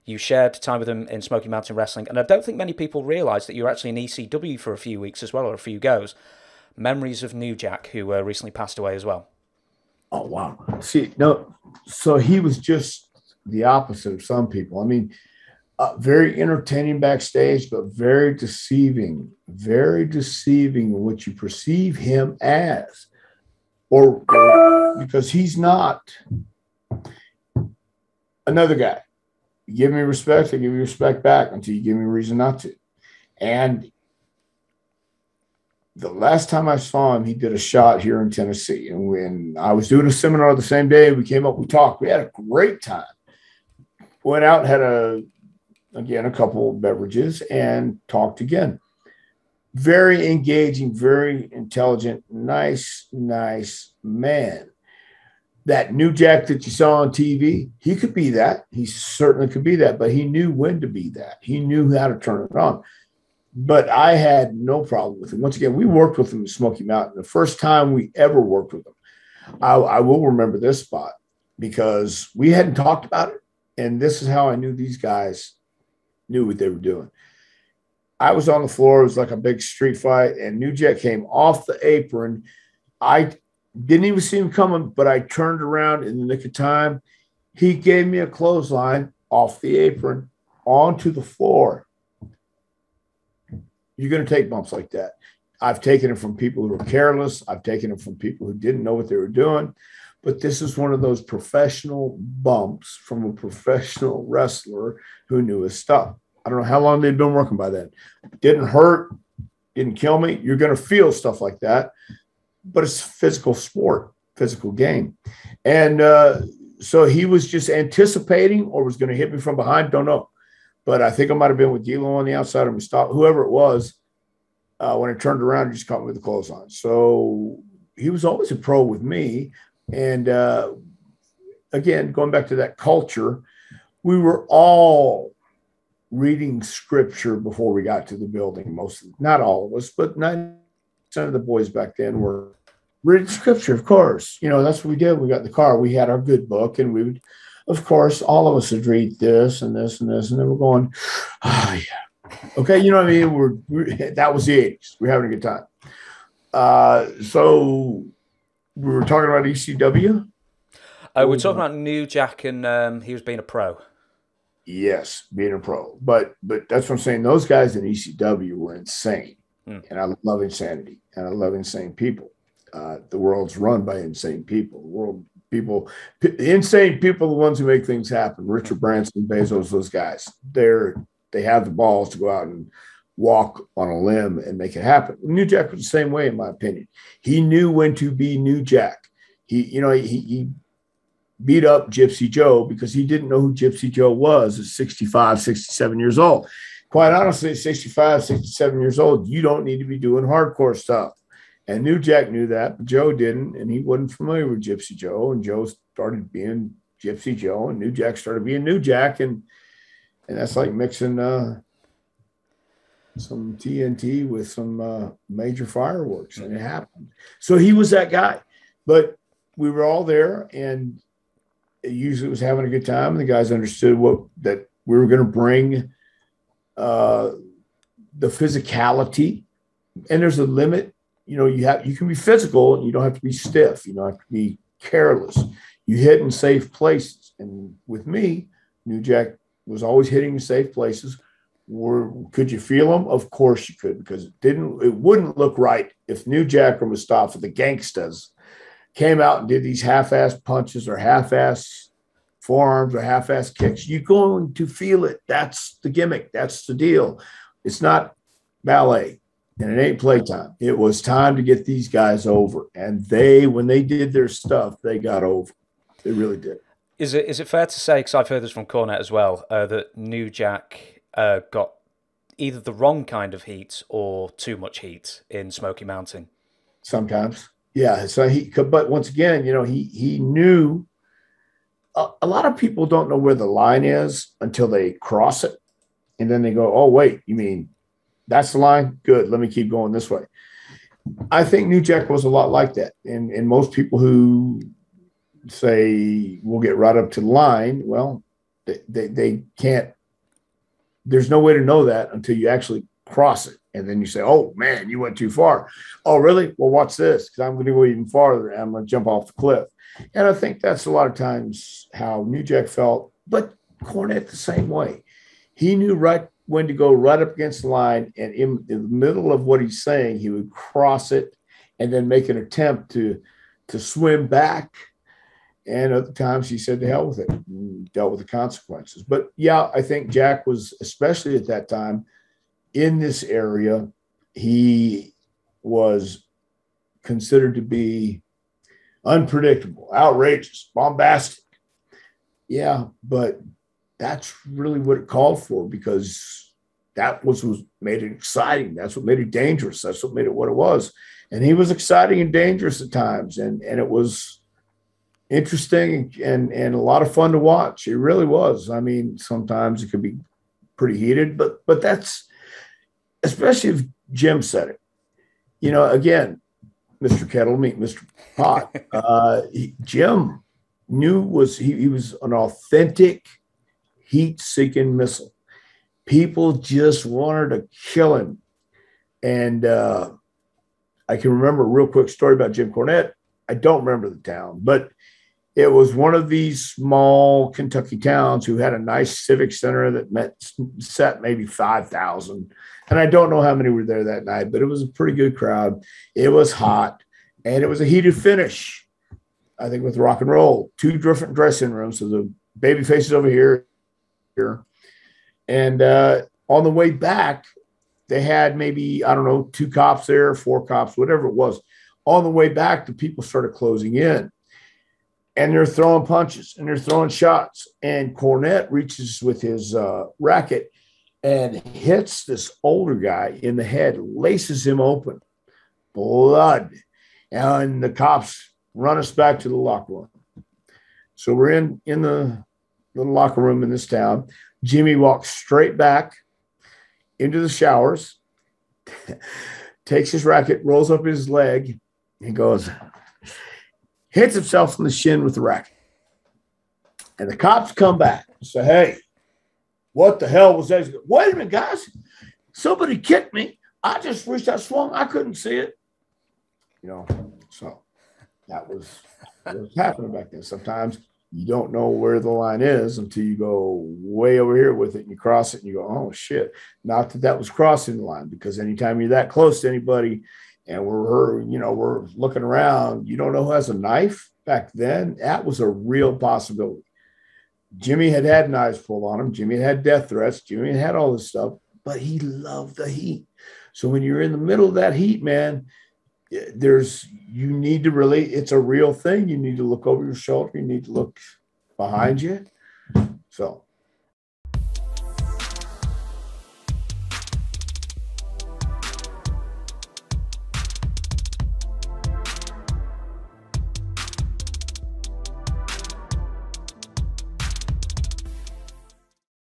You shared time with him in Smoky Mountain Wrestling, and I don't think many people realise that you were actually in ECW for a few weeks as well, or a few goes. Memories of New Jack, who recently passed away as well. Oh, wow. See, no, so he was just the opposite of some people. I mean, very entertaining backstage, but very deceiving in what you perceive him as, or because he's not another guy. You give me respect, I give you respect back until you give me a reason not to. And the last time I saw him, he did a shot here in Tennessee. And when I was doing a seminar the same day, we came up, we talked, we had a great time. Went out and had a couple of beverages and talked again. Very engaging, very intelligent, nice man. That New Jack that you saw on TV, he could be that. He certainly could be that, but he knew when to be that. He knew how to turn it on. But I had no problem with him. Once again, we worked with him in Smoky Mountain. The first time we ever worked with him, I will remember this spot because we hadn't talked about it. And this is how I knew these guys knew what they were doing. I was on the floor. It was like a big street fight, and New Jack came off the apron. I didn't even see him coming, but I turned around in the nick of time. He gave me a clothesline off the apron onto the floor. You're going to take bumps like that. I've taken it from people who were careless. I've taken it from people who didn't know what they were doing. But this is one of those professional bumps from a professional wrestler who knew his stuff. I don't know how long they'd been working by then. Didn't hurt, didn't kill me. You're going to feel stuff like that. But it's physical sport, physical game. And so he was just anticipating or was going to hit me from behind. Don't know. But I think I might have been with D'Lo on the outside or Mustafa, whoever it was. When I turned around, he just caught me with the clothes on. So he was always a pro with me. And again, going back to that culture, we were all reading scripture before we got to the building. Not all of us, but 90% of the boys back then were reading scripture, of course. You know, that's what we did. We got in the car. We had our good book, and we would, of course, all of us would read this and this and this, and then we're going, oh, yeah. Okay, you know what I mean? That was the 80s. We're having a good time. So we were talking about ECW. We're talking about New Jack, and he was being a pro. Yes, being a pro. But that's what I'm saying. Those guys in ECW were insane. And I love insanity. And I love insane people. The world's run by insane people. Insane people are the ones who make things happen. Richard Branson, Bezos, those guys. They have the balls to go out and walk on a limb and make it happen. New Jack was the same way, in my opinion. He knew when to be New Jack. He beat up Gypsy Joe because he didn't know who Gypsy Joe was at 65, 67 years old. Quite honestly, at 65, 67 years old, you don't need to be doing hardcore stuff. And New Jack knew that, but Joe didn't, and he wasn't familiar with Gypsy Joe, and Joe started being Gypsy Joe, and New Jack started being New Jack, and that's like mixing some TNT with some major fireworks, and it happened. So he was that guy, but we were all there, and it usually was having a good time. And the guys understood that we were going to bring the physicality, and there's a limit. You know, you can be physical, and you don't have to be stiff. You don't have to be careless. You hit in safe places, and with me, New Jack was always hitting in safe places. Could you feel them? Of course you could, because it wouldn't look right if New Jack or Mustafa, the gangstas, came out and did these half-ass punches or half-ass forearms or half-ass kicks. You're going to feel it. That's the gimmick. That's the deal. It's not ballet, and it ain't playtime. It was time to get these guys over, and when they did their stuff, they got over. They really did. Is it fair to say, because I've heard this from Cornette as well, that New Jack got either the wrong kind of heat or too much heat in Smoky Mountain? Sometimes, yeah. So but once again, you know, he knew. A lot of people don't know where the line is until they cross it, and then they go, "Oh, wait, you mean that's the line? Good, let me keep going this way." I think New Jack was a lot like that, and most people who say we'll get right up to the line, well, they can't there's no way to know that until you actually cross it. And then you say, oh, man, you went too far. Oh, really? Well, watch this, because I'm going to go even farther, and I'm going to jump off the cliff. And I think that's a lot of times how New Jack felt, but Cornette the same way. He knew right when to go right up against the line, and in the middle of what he's saying, he would cross it and then make an attempt to swim back. And other times he said, to hell with it, and dealt with the consequences. But yeah, I think Jack was, especially at that time, in this area, he was considered to be unpredictable, outrageous, bombastic. Yeah, but that's really what it called for, because that was made it exciting. That's what made it dangerous. That's what made it what it was. And he was exciting and dangerous at times. And it was interesting and a lot of fun to watch. It really was. I mean, sometimes it could be pretty heated, but that's, especially if Jim said it. You know, again, Mr. Kettle meet Mr. Pot. Jim knew he was an authentic heat-seeking missile. People just wanted to kill him. And I can remember a real quick story about Jim Cornette. I don't remember the town, but it was one of these small Kentucky towns who had a nice civic center that sat maybe 5,000. And I don't know how many were there that night, but it was a pretty good crowd. It was hot, and it was a heated finish, I think, with rock and roll. 2 different dressing rooms. So the baby faces over here. And on the way back, they had maybe, I don't know, 2 cops there, 4 cops, whatever it was. On the way back, the people started closing in. And they're throwing punches and they're throwing shots. And Cornette reaches with his racket and hits this older guy in the head, laces him open. Blood. And the cops run us back to the locker room. So we're in the locker room in this town. Jimmy walks straight back into the showers, takes his racket, rolls up his leg, and goes, hits himself in the shin with the racket. And the cops come back and say, hey, what the hell was that? Goes, wait a minute, guys. Somebody kicked me. I just reached out, swung. I couldn't see it. You know, so that was what was happening back then. Sometimes you don't know where the line is until you go way over here with it and you cross it and you go, oh, shit. Not that was crossing the line, because anytime you're that close to anybody and we're looking around, you don't know who has a knife. Back then, that was a real possibility. Jimmy had knives pulled on him. Jimmy had death threats. Jimmy had all this stuff, but he loved the heat. So when you're in the middle of that heat, man, you need to really, it's a real thing. You need to look over your shoulder. You need to look behind you. So